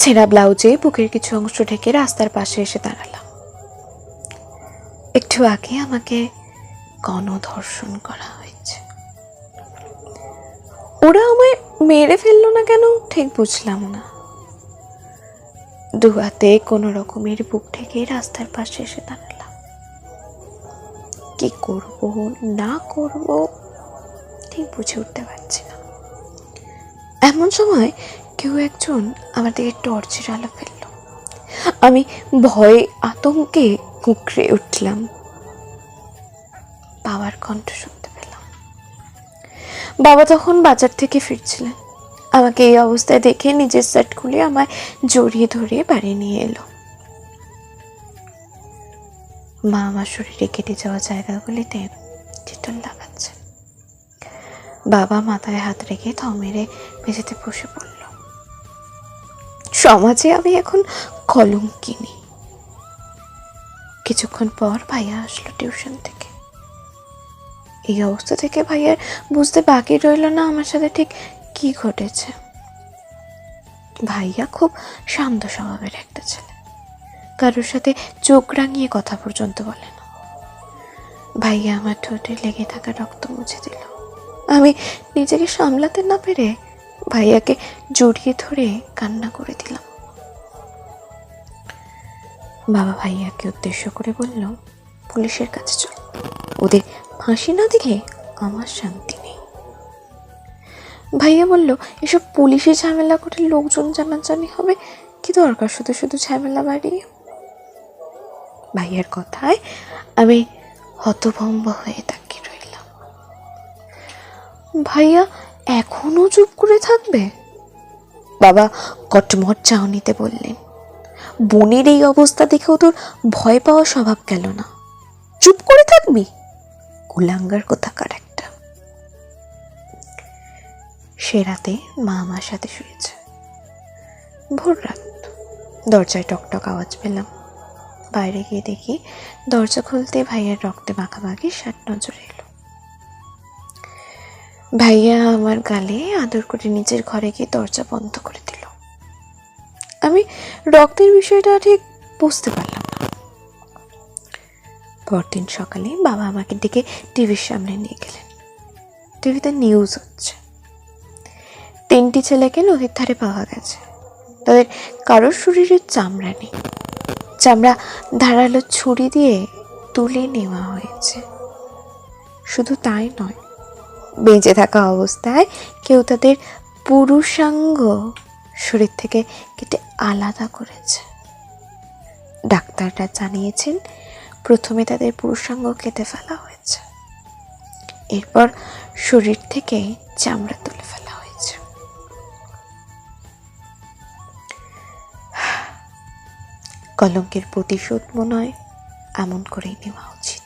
ছেঁড়া ব্লাউজে বুকের কিছু অংশ ঢেকে রাস্তার পাশে এসে দাঁড়ালাম। একটু আগে আমাকে গণধর্ষণ করা হয়েছে। ওরা আমায় মেরে ফেললো না কেন ঠিক বুঝলাম না। দু হাতে কোনো রকমের বুক ঢেকে রাস্তার পাশে এসে দাঁড়ালাম। কি করব না করব ঠিক বুঝে উঠতে পারছি না। এমন সময় কেউ একজন আমার দিকে টর্চের আলো ফেলল। আমি ভয়ে আতঙ্কে কুঁকড়ে উঠলাম। বাবার কণ্ঠ শুনতে পেলাম। বাবা তখন বাজার থেকে ফিরছিলেন। আমাকে এই অবস্থায় দেখে নিজের শার্ট খুলে আমায় জড়িয়ে ধরে বাড়ি নিয়ে এলো। মা আমার শরীরে কেটে যাওয়া জায়গাগুলিতে চিটল লাগাচ্ছে। বাবা মাথায় হাত রেখে থ মেরে মেঝেতে বসে পড়ল। সমাজে আমি এখন কলঙ্কিনী। কিছুক্ষণ পর ভাইয়া আসলো টিউশন থেকে। এই অবস্থা থেকে ভাইয়ার বুঝতে বাকি রইল না আমার সাথে ঠিক কি ঘটেছে। ভাইয়া খুব শান্ত স্বভাবের একটা ছেলে, কারোর সাথে চোখ রাঙিয়ে কথা পর্যন্ত বলে না। ভাইয়া আমার ঠোঁটে লেগে থাকা রক্ত মুছে দিল। আমি নিজেকে সামলাতে না পেরে ভাইয়াকে জড়িয়ে ধরে কান্না করে দিলাম। বাবা ভাইয়াকে উদ্দেশ্য করে বলল, পুলিশের কাছে চল, ওদের ফাঁসি না দিলে আমার শান্তি নেই। ভাইয়া বলল, এসব পুলিশে ঝামেলা করে লোকজন জানাজানি হবে, কি দরকার শুধু শুধু ঝামেলা বাড়িয়ে। ভাইয়ার কথায় আমি হতভম্ব হয়ে তাকিয়ে রইলাম। ভাইয়া এখনো চুপ করে থাকবে? বাবা কটমট চাহনিতে বললেন, বোনের এই অবস্থা দেখেও তোর ভয় পাওয়া স্বভাব গেল না? চুপ করে থাকবি? কুলাঙ্গার কোথাকার একটা। সে রাতে মা আমার সাথে শুয়েছে। ভোর রাত, দরজায় টকটক আওয়াজ পেলাম। বাইরে গিয়ে দেখি দরজা খুলতে ভাইয়ার রক্তে মাখামাখি শার্ট নজরে এলো। ভাইয়া আমার গালে আদর করে নিজের ঘরে গিয়ে দরজা বন্ধ করে দিল। আমি রক্তের বিষয়টা ঠিক বুঝতে পারলাম না। পরদিন সকালে বাবা আমাকে ডেকে টিভির সামনে নিয়ে গেলেন। টিভিতে নিউজ হচ্ছে, 3টি ছেলেকে নদীর ধারে পাওয়া গেছে। তাদের কারোর শরীরের চামড়া নেই, চামড়া ধারালো ছুরি দিয়ে তুলে নেওয়া হয়েছে। শুধু তাই নয়, বেঁচে থাকা অবস্থায় কেউ তাদের পুরুষাঙ্গ শরীর থেকে কেটে আলাদা করেছে। ডাক্তাররা জানিয়েছেন, প্রথমে তাদের পুরুষাঙ্গ কেটে ফেলা হয়েছে, এরপর শরীর থেকে চামড়া তুলে ফেলা হয়েছে। কলঙ্কের প্রতিশোধ মনে হয় এমন করেই নেওয়া উচিত।